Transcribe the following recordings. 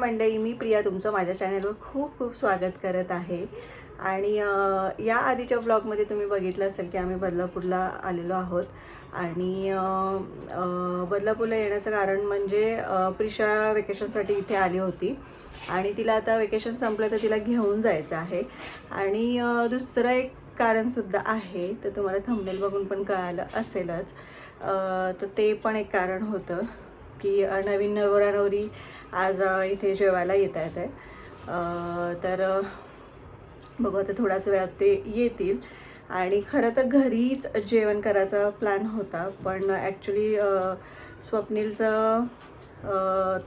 मंडळी, मी प्रिया तुमचं माझ्या चॅनलवर खूप खूप स्वागत करत आहे. आणि या आधीच्या ब्लॉगमध्ये तुम्ही बघितलं असेल की आम्ही बदलापूरला आलेलो आहोत. आणि बदलापूरला येण्याचं कारण म्हणजे प्रिशा वेकेशनसाठी इथे आली होती आणि तिला आता वेकेशन संपलं तर तिला घेऊन जायचं आहे. आणि दुसरं एक कारणसुद्धा आहे, तर तुम्हाला थंबनेल बघून पण कळालं असेलच. तर ते पण एक कारण होतं की नवीन नवरा नवरी आज इथे जेवायला येत आहेत. तर बघू आता थोड्याच वेळात ते येतील. आणि खरं तर घरीच जेवण करायचा प्लॅन होता, पण ॲक्च्युली स्वप्नीलचं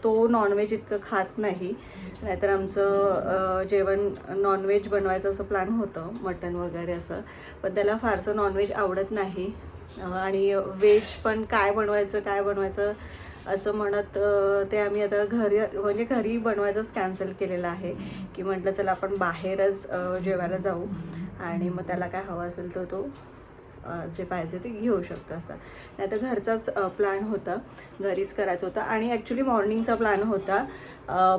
तो नॉनव्हेज इतकं खात नाही, नाहीतर आमचं जेवण नॉनव्हेज बनवायचं असं प्लॅन होतं, मटण वगैरे असं. पण त्याला फारसं नॉनव्हेज आवडत नाही आणि व्हेज पण काय बनवायचं असं म्हणत ते आम्ही आता घरी बनवायचंच कॅन्सल केलेलं आहे. की म्हटलं चला आपण बाहेरच जेवायला जाऊ आणि मग त्याला काय हवं असेल तर तो जे पाहिजे ते घेऊ शकतो असं. नाही तर घरचाच प्लॅन होता, घरीच करायचं होतं. आणि ॲक्च्युली मॉर्निंगचा प्लॅन होता,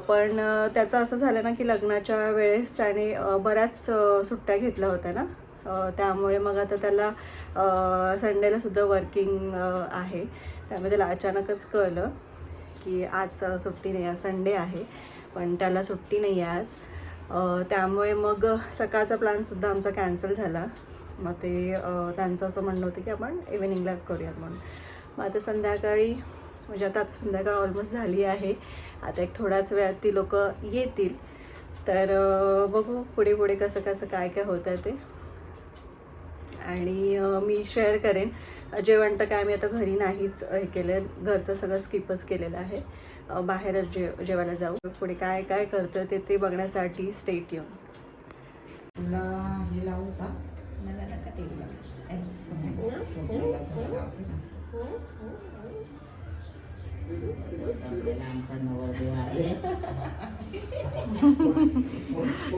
पण त्याचं असं झालं ना की लग्नाच्या वेळेस त्याने बऱ्याच सुट्ट्या घेतल्या होत्या ना, त्यामुळे मग आता त्याला संडेलासुद्धा वर्किंग आहे. त्यामुळे त्याला अचानकच कळलं की आज सुट्टी नाही, आज संडे आहे, पण त्याला सुट्टी नाही आहे आज. त्यामुळे मग सकाळचा प्लॅनसुद्धा आमचा कॅन्सल झाला. मग ते त्यांचं असं म्हणणं होतं की आपण इव्हिनिंगला करूयात म्हणून. मग आता संध्याकाळी म्हणजे आता संध्याकाळ ऑलमोस्ट झाली आहे, आता एक थोड्याच वेळात ती लोक येतील. तर बघू पुढे कसं काय होतं ते. आणि मी शेअर करेन. जेवण तर काय मी आता घरी नाहीच हे केलं, घरचं सगळं स्किपच केलेलं आहे. बाहेरच जेवायला जाऊ. पुढे काय करतं ते बघण्यासाठी स्टे ट्यून. तुला हे लावू का? मला नका ते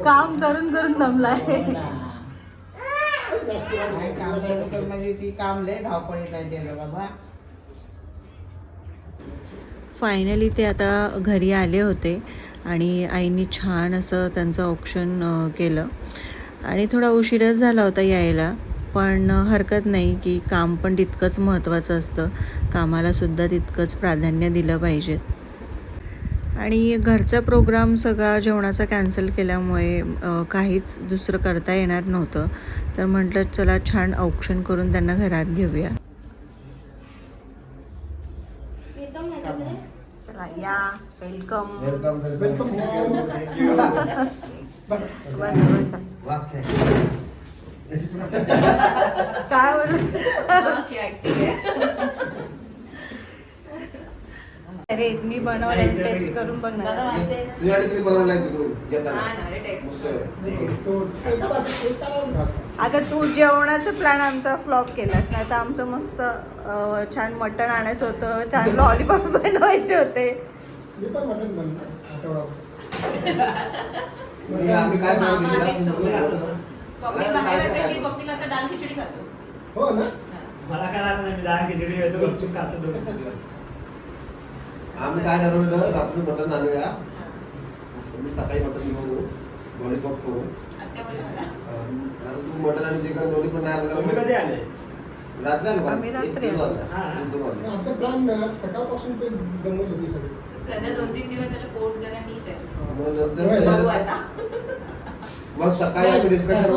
काम करून दमलाय. म्हणजे ती काम लय धावपळीत आहे बाबा. फायनली ते आता घरी आले होते आणि आईनी छान असं त्यांचं ऑप्शन केलं. आणि थोडा उशीरच झाला होता यायला, पण हरकत नाही की काम पण तितकंच महत्त्वाचं असतं, कामालासुद्धा तितकंच प्राधान्य दिलं पाहिजे. आणि घरचा प्रोग्राम सगळा जेवणाचा कॅन्सल केल्यामुळे काहीच दुसरं करता येणार नव्हतं. तर म्हटलं चला छान ऑप्शन करून त्यांना घरात घेऊया. चला या, वेलकम. काय अरे मी बनवलं, टेस्ट करून बघणार. आता तू जेवणाचं प्लॅन आमचा फ्लॉप केलास ना, तर आमचं मस्त छान मटण आणायचं होतं, छान लॉलीपॉप बनवायचे होते. हो ना, मला काय लागलं नाही, मी डाळ खिचडी येतो गपचूप खातो 2 दिवस. आम्ही काय ठरवलं, रात्री मटण आणूया, मी सकाळी मटण बनवू, लॉलीपॉप करू. कारण तू मटण आणि चिकन दोन्ही पण नाही आणलं. कधी आले? रात्री आलो. आम्ही रात्री आलो. आमचा प्लॅन सकाळपासून ते गंमत होती सगळी. सध्या 2-3 दिवस झाले पोट जरा नीट आहे. मग सकाळी आम्ही डिस्कशन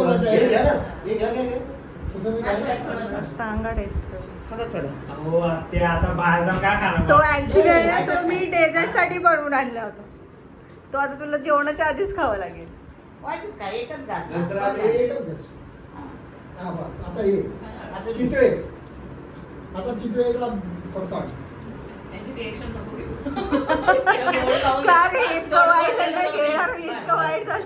सांगा टेस्ट थोडं. हो, ते आता बाहेर जाऊन काय खाणार? तो ऍक्च्युली आहे ना, तो मी डेझर्ट साठी बनवून आणला होता. तो आता तुला जेवणाच्या आधीच खावं लागेल. वाटच काय एकच घास. नंतर आता चितळे, फरसाण. त्यांची रिएक्शन नको घेऊ. का रे, इतकं वाईट झालं, खेळणार मी, इतकं वाईट झालं.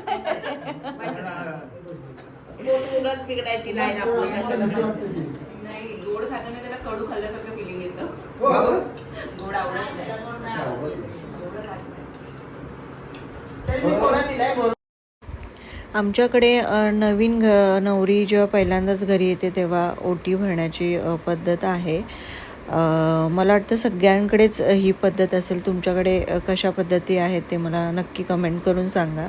पोट बिघडायची लाईन आपल्याला कशाला नाही, नाही. गोड खाताना त्याला कडू खाल्ल्यासारखं फिलिंग येतं. गोड आवडत नाही. तर मी थोडा दिलाय. आमच्याकडे नवीन नवरी जेव्हा पहिल्यांदाच घरी येते तेव्हा ओटी भरण्याची पद्धत आहे. मला वाटतं सगळ्यांकडेच ही पद्धत असेल. तुमच्याकडे कशा पद्धती आहेत ते मला नक्की कमेंट करून सांगा.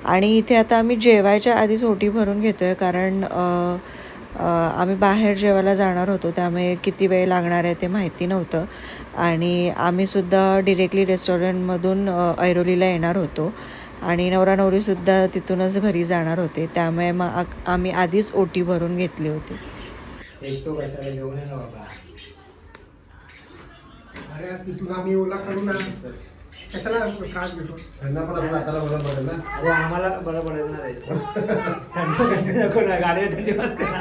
आणि इथे आता आम्ही जेवायच्या आधीच ओटी भरून घेतो आहे, कारण आम्ही बाहेर जेवायला जाणार होतो, त्यामुळे किती वेळ लागणार आहे ते माहिती नव्हतं. आणि आम्हीसुद्धा डिरेक्टली रेस्टॉरंटमधून ऐरोलीला येणार होतो आणि नवरा नवरीसुद्धा तिथूनच घरी जाणार होते, त्यामुळे मग आम्ही आधीच ओटी भरून घेतली होती. अरे तिथून आम्ही ओला करू ना, कशाला त्रास घेतो. त्यांना पण आपल्या हाताला बरं पडेल ना. अरे आम्हाला बरं पडेल ना, गाडीवर थंडी वाजते ना.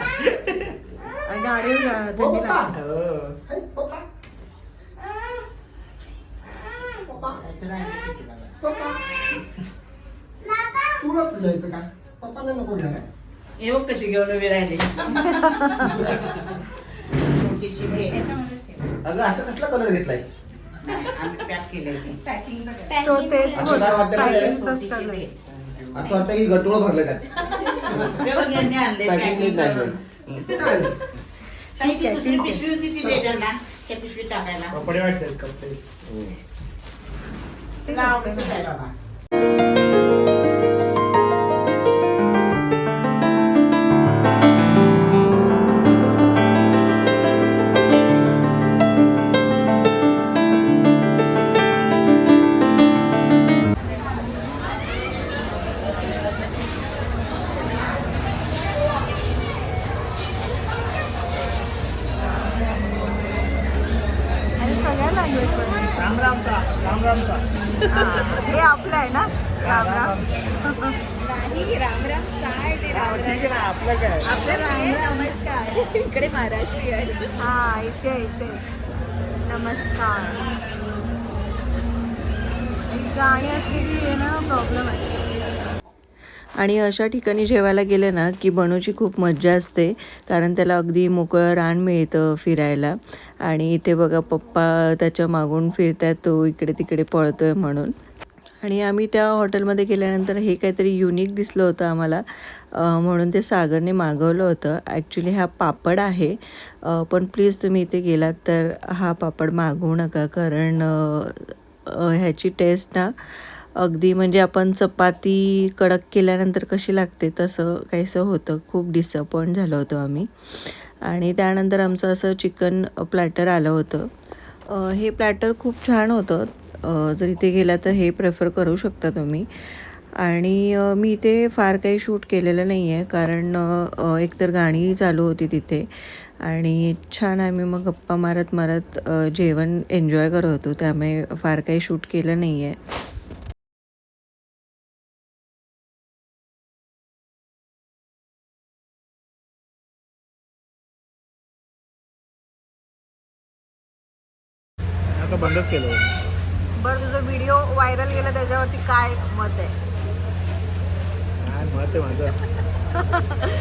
तुलाच जायचं काय, पप्पाला नको घ्यायला. येऊ कशी घेऊन उभी राहिली. याच्यामध्येच ठेव. अगं असं कसला कलर घेतलाय? आम्ही पॅक केलंय ते. पॅकिंगचा तो तेच असं काय वाटतं का रे? पॅकिंगचाच कलर. असं वाटतं की गटोळ भरलं काय. हे बघ, यांनी आणलंय Packing packing नाही करून. काय? काही ती दुसरी पिशवी होती ती दे त्यांना, त्या पिशवीत टाकायला. कपडे वाटतात कपडे. तुला आवडतच आहे बाबा. आणि सगळ्या लँग्वेज राम रामचा राम रामचा. हे आपलं आहे ना, राम राम. नाही राम राम साय ते राम ठीक आहे ना, राम. आपलं काय. आपलं राम नमस्कार. इकडे महाराष्ट्रीय आहे. हा, इथे इथे नमस्कार. ही गाणी असली की आहे ना प्रॉब्लेम आहे. आणि अशा ठिकाणी जेवायला गेले ना की बनूची खूप मज्जा असते, कारण त्याला अगदी मोकळं रान मिळतं फिरायला. आणि इथे बघा पप्पा त्याच्या मागून फिरतात, तो इकडे तिकडे पळतो आहे म्हणून. आणि आम्ही त्या हॉटेलमध्ये गेल्यानंतर हे काहीतरी युनिक दिसलं होतं आम्हाला, म्हणून ते सागरने मागवलं होतं. ॲक्च्युली हा पापड आहे, पण प्लीज तुम्ही इथे गेलात तर हा पापड मागवू नका, कारण ह्याची टेस्ट ना अगदी म्हणजे आपण चपाती कडक केल्यानंतर कशी लागते तसं काहीसं होतं. खूप डिसअपॉइंट झालो होतो आम्ही. आणि त्यानंतर आमचं असं चिकन प्लॅटर आलं होतं. हे प्लॅटर खूप छान होतं, जर इथे गेला तर हे प्रेफर करू शकता तुम्ही. आणि मी इथे फार काही शूट केलेलं नाही आहे, कारण एकतर गाणी चालू होती तिथे आणि छान आम्ही मग गप्पा मारत मारत जेवण एन्जॉय करत होतो, त्यामुळे फार काही शूट केलं नाही आहे. आता बंदच केलं. बरं, तुझा व्हिडिओ व्हायरल गेला त्याच्यावरती काय मत आहे? काय मत आहे माझं.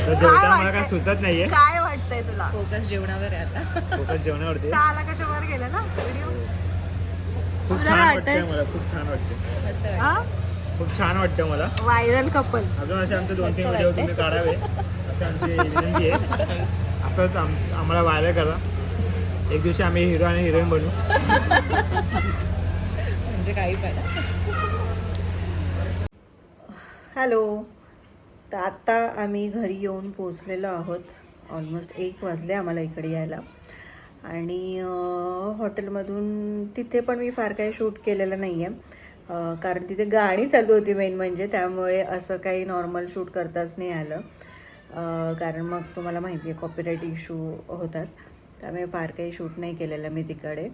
तर जेवताना मला काय सुचत नाहीये. काय वाटतंय तुला? फोकस जेवणावर आहे आता. फोकस जेवणावरती. साला कशावर गेला ना व्हिडिओ? खूप तुला छान काय वाटतंय वाटतंय? मला, खूप छान वाटते. मस्त वाटतं. हा, खूप छान वाटतं मला. Viral couple. अजून असे आमचे 2-3 मस्त व्हिडिओ वाटतंय. तुम्ही काढावे असं आमची विनंती आहे. असंच आम्हाला व्हायरल करा. एक दिवशी आम्ही हिरो आणि हिरोईन बनू. म्हणजे काही पण. हॅलो. तर आत्ता आम्ही घरी येऊन पोचलेलो आहोत. ऑलमोस्ट 1 वाजले आम्हाला इकडे यायला. आणि हॉटेलमधून तिथे पण मी फार काही शूट केलेलं नाही आहे, कारण तिथे गाणी चालू होती मेन म्हणजे, त्यामुळे असं काही नॉर्मल शूट करताच नाही आलं. कारण मग तुम्हाला माहिती आहे कॉपीराईट इश्यू होतात, त्यामुळे फार काही शूट नाही केलेलं मी तिकडे.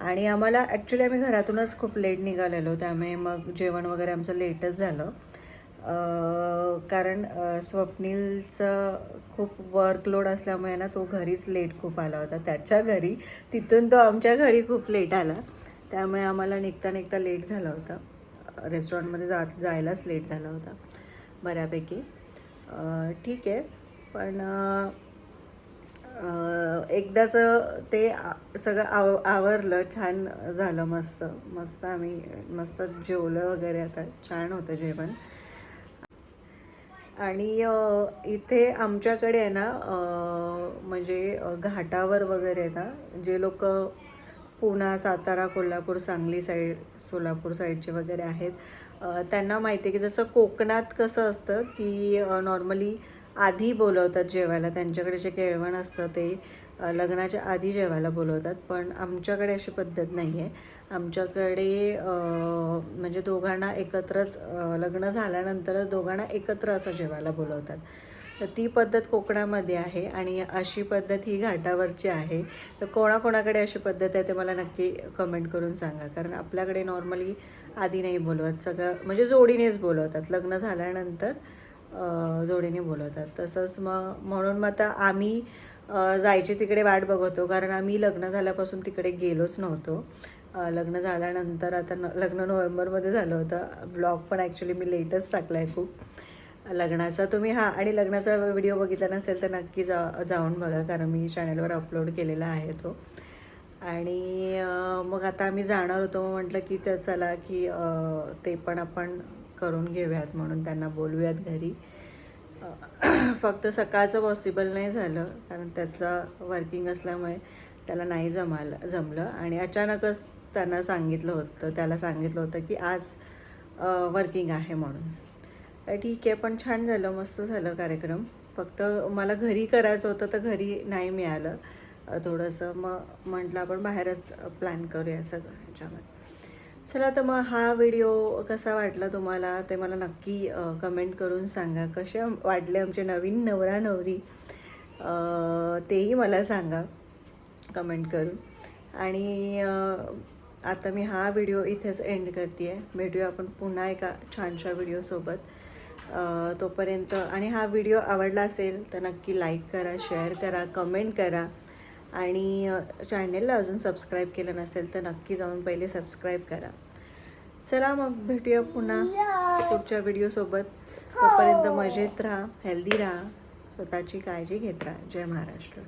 आणि आम्हाला ॲक्च्युली आम्ही घरातूनच खूप लेट निघालेलो, त्यामुळे मग जेवण वगैरे आमचं लेटच झालं. कारण स्वप्नीलचं खूप वर्कलोड असल्यामुळे ना तो घरीच लेट खूप आला होता, त्याच्या घरी. तिथून तो आमच्या घरी खूप लेट आला, त्यामुळे आम्हाला निघता लेट झाला होता. रेस्टॉरंटमध्ये जायलाच लेट झाला होता बऱ्यापैकी. ठीक आहे, पण एकदाचं ते सगळं आवरलं, छान झालं, मस्त आम्ही मस्त जेवलं वगैरे. आता छान होतं जेवण. आणि इथे आमच्याकडे आहे ना म्हणजे घाटावर वगैरे आहे ना जे लोक पुणा, सातारा, कोल्हापूर, सांगली साईड, सोलापूर साईडचे वगैरे आहेत त्यांना माहिती आहे की जसं कोकणात कसं असतं की नॉर्मली आधी बोलवतात जेवायला. त्यांच्याकडे जे केळवण असतं ते लग्नाच्या आधी जेवायला बोलवतात. पण आमच्याकडे अशी पद्धत नाही आहे. आमच्याकडे म्हणजे दोघांना एकत्रच लग्न झाल्यानंतरच दोघांना एकत्र असं जेवायला बोलवतात. तर ती पद्धत कोकणामध्ये आहे आणि अशी पद्धत ही घाटावरची आहे. तर कोणाकोणाकडे अशी पद्धत आहे ते मला नक्की कमेंट करून सांगा. कारण आपल्याकडे नॉर्मली आधी नाही बोलवत, सगळं म्हणजे जोडीनेच बोलवतात. लग्न झाल्यानंतर जोडीने बोलवतात. तसंच म्हणून मग आता आम्ही जायची तिकडे वाट बघतो. कारण आम्ही लग्न झाल्यापासून तिकडे गेलोच नव्हतो. लग्न झाल्यानंतर आता लग्न नोव्हेंबरमध्ये झालं होतं. ब्लॉग पण ॲक्च्युली मी लेटच टाकला आहे खूप लग्नाचा. तुम्ही आणि लग्नाचा व्हिडिओ बघितला नसेल तर नक्की जाऊन बघा. कारण मी चॅनलवर अपलोड केलेला आहे तो. आणि मग आता आम्ही जाणार होतो. मग म्हटलं की चला की ते पण आपण करून घेऊयात म्हणून त्यांना बोलूयात घरी. फक्त सकाळचं पॉसिबल नाही झालं कारण त्याचं वर्किंग असल्यामुळे त्याला नाही जमलं आणि अचानकच त्याला सांगितलं होतं की आज वर्किंग आहे म्हणून. ठीक आहे, पण छान झालं, मस्त झालं कार्यक्रम. फक्त मला घरी करायचं होतं तर घरी नाही मिळालं थोडंसं. मग म्हटलं आपण बाहेरच प्लॅन करूया सगळं ह्याच्यामध्ये. चला तर मग हा व्हिडिओ कसा वाटला तुम्हाला ते मला नक्की कमेंट करून सांगा. कसे वाटले आमचे नवीन नवरा नवरी तेही मला सांगा कमेंट करून. आणि आता मी हा व्हिडिओ इथेच एंड करते आहे. भेटूया आपण पुन्हा एका छानशा व्हिडिओसोबत. तोपर्यंत आणि हा व्हिडिओ आवडला असेल तर नक्की लाईक करा, शेअर करा, कमेंट करा आणि चॅनेलला अजून सबस्क्राईब केलं नसेल तर नक्की जाऊन पहिले सबस्क्राईब करा. चला मग भेटूया पुन्हा पुढच्या व्हिडिओसोबत. तोपर्यंत मजेत राहा, हेल्दी राहा, स्वतःची काळजी घेत राहा. जय महाराष्ट्र.